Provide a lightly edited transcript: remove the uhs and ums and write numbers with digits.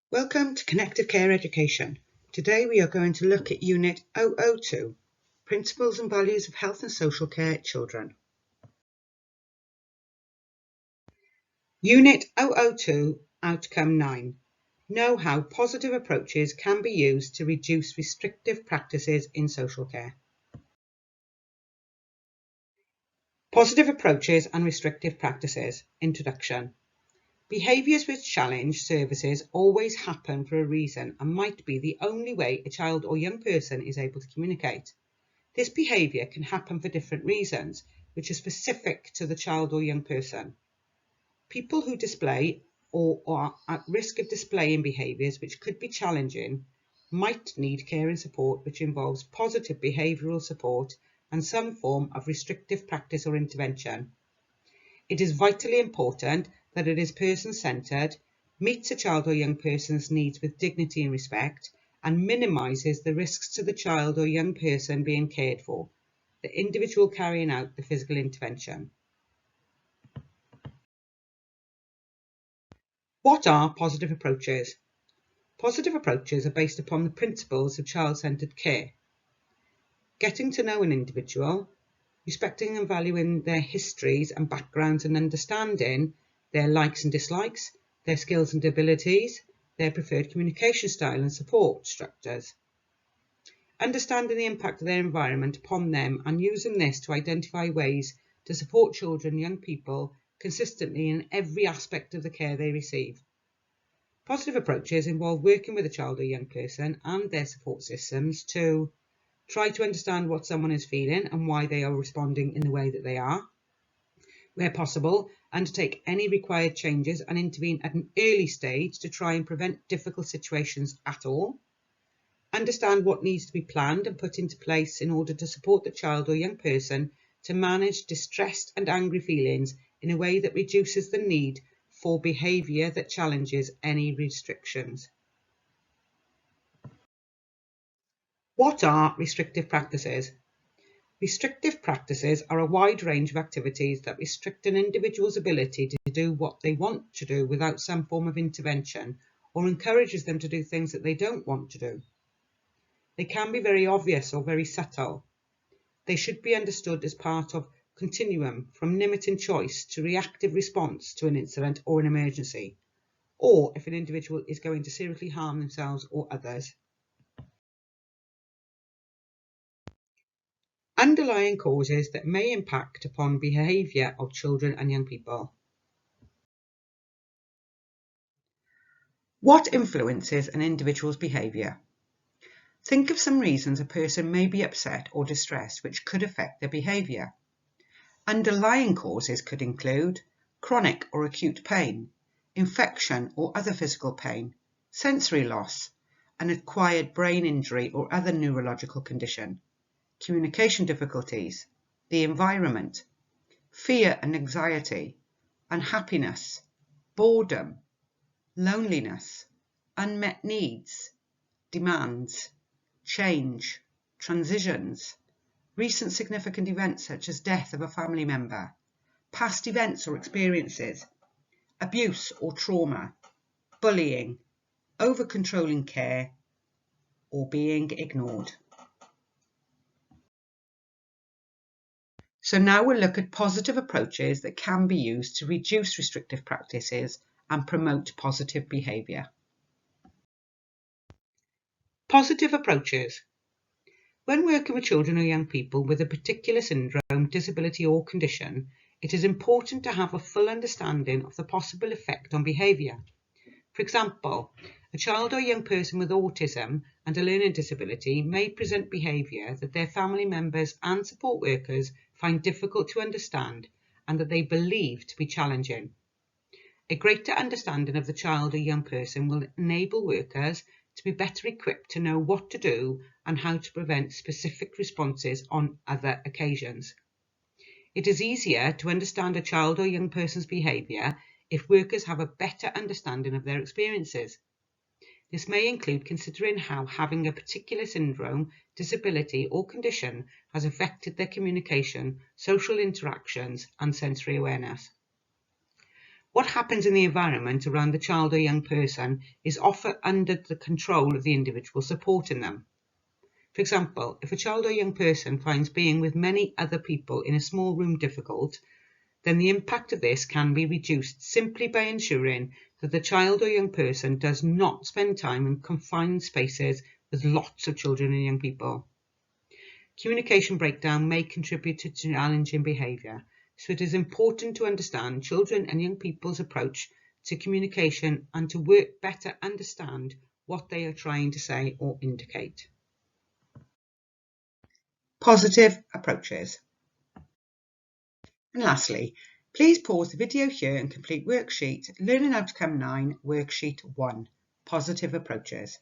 Welcome to Connected Care Education. Today we are going to look at Unit 002, Principles and Values of Health and Social Care Children. Unit 002, Outcome 9. Know how positive approaches can be used to reduce restrictive practices in social care. Positive approaches and restrictive practices. Introduction. Behaviours which challenge services always happen for a reason and might be the only way a child or young person is able to communicate. This behaviour can happen for different reasons, which are specific to the child or young person. People who display or are at risk of displaying behaviours which could be challenging might need care and support which involves positive behavioural support and some form of restrictive practice or intervention. It is vitally important that it is person-centred, meets a child or young person's needs with dignity and respect, and minimises the risks to the child or young person being cared for, the individual carrying out the physical intervention. What are positive approaches? Positive approaches are based upon the principles of child-centred care. Getting to know an individual, respecting and valuing their histories and backgrounds and understanding their likes and dislikes, their skills and abilities, their preferred communication style and support structures. Understanding the impact of their environment upon them and using this to identify ways to support children and young people consistently in every aspect of the care they receive. Positive approaches involve working with a child or young person and their support systems to try to understand what someone is feeling and why they are responding in the way that they are. Where possible, undertake any required changes and intervene at an early stage to try and prevent difficult situations at all. Understand what needs to be planned and put into place in order to support the child or young person to manage distressed and angry feelings in a way that reduces the need for behaviour that challenges any restrictions. What are restrictive practices? Restrictive practices are a wide range of activities that restrict an individual's ability to do what they want to do without some form of intervention, or encourages them to do things that they don't want to do. They can be very obvious or very subtle. They should be understood as part of a continuum from limiting choice to reactive response to an incident or an emergency, or if an individual is going to seriously harm themselves or others. Underlying causes that may impact upon behaviour of children and young people. What influences an individual's behaviour? Think of some reasons a person may be upset or distressed which could affect their behaviour. Underlying causes could include chronic or acute pain, infection or other physical pain, sensory loss, an acquired brain injury or other neurological condition, communication difficulties, the environment, fear and anxiety, unhappiness, boredom, loneliness, unmet needs, demands, change, transitions, recent significant events such as death of a family member, past events or experiences, abuse or trauma, bullying, over-controlling care, or being ignored. So now we'll look at positive approaches that can be used to reduce restrictive practices and promote positive behaviour. Positive approaches. When working with children or young people with a particular syndrome, disability or condition, it is important to have a full understanding of the possible effect on behaviour. For example, a child or young person with autism and a learning disability may present behaviour that their family members and support workers find difficult to understand and that they believe to be challenging. A greater understanding of the child or young person will enable workers to be better equipped to know what to do and how to prevent specific responses on other occasions. It is easier to understand a child or young person's behaviour if workers have a better understanding of their experiences. This may include considering how having a particular syndrome, disability or condition has affected their communication, social interactions and sensory awareness. What happens in the environment around the child or young person is often under the control of the individual supporting them. For example, if a child or young person finds being with many other people in a small room difficult, then the impact of this can be reduced simply by ensuring that the child or young person does not spend time in confined spaces with lots of children and young people. Communication breakdown may contribute to challenging behaviour, so it is important to understand children and young people's approach to communication and to work better understand what they are trying to say or indicate. Positive approaches. And lastly, please pause the video here and complete worksheet Learning Outcome 9, Worksheet 1, Positive Approaches.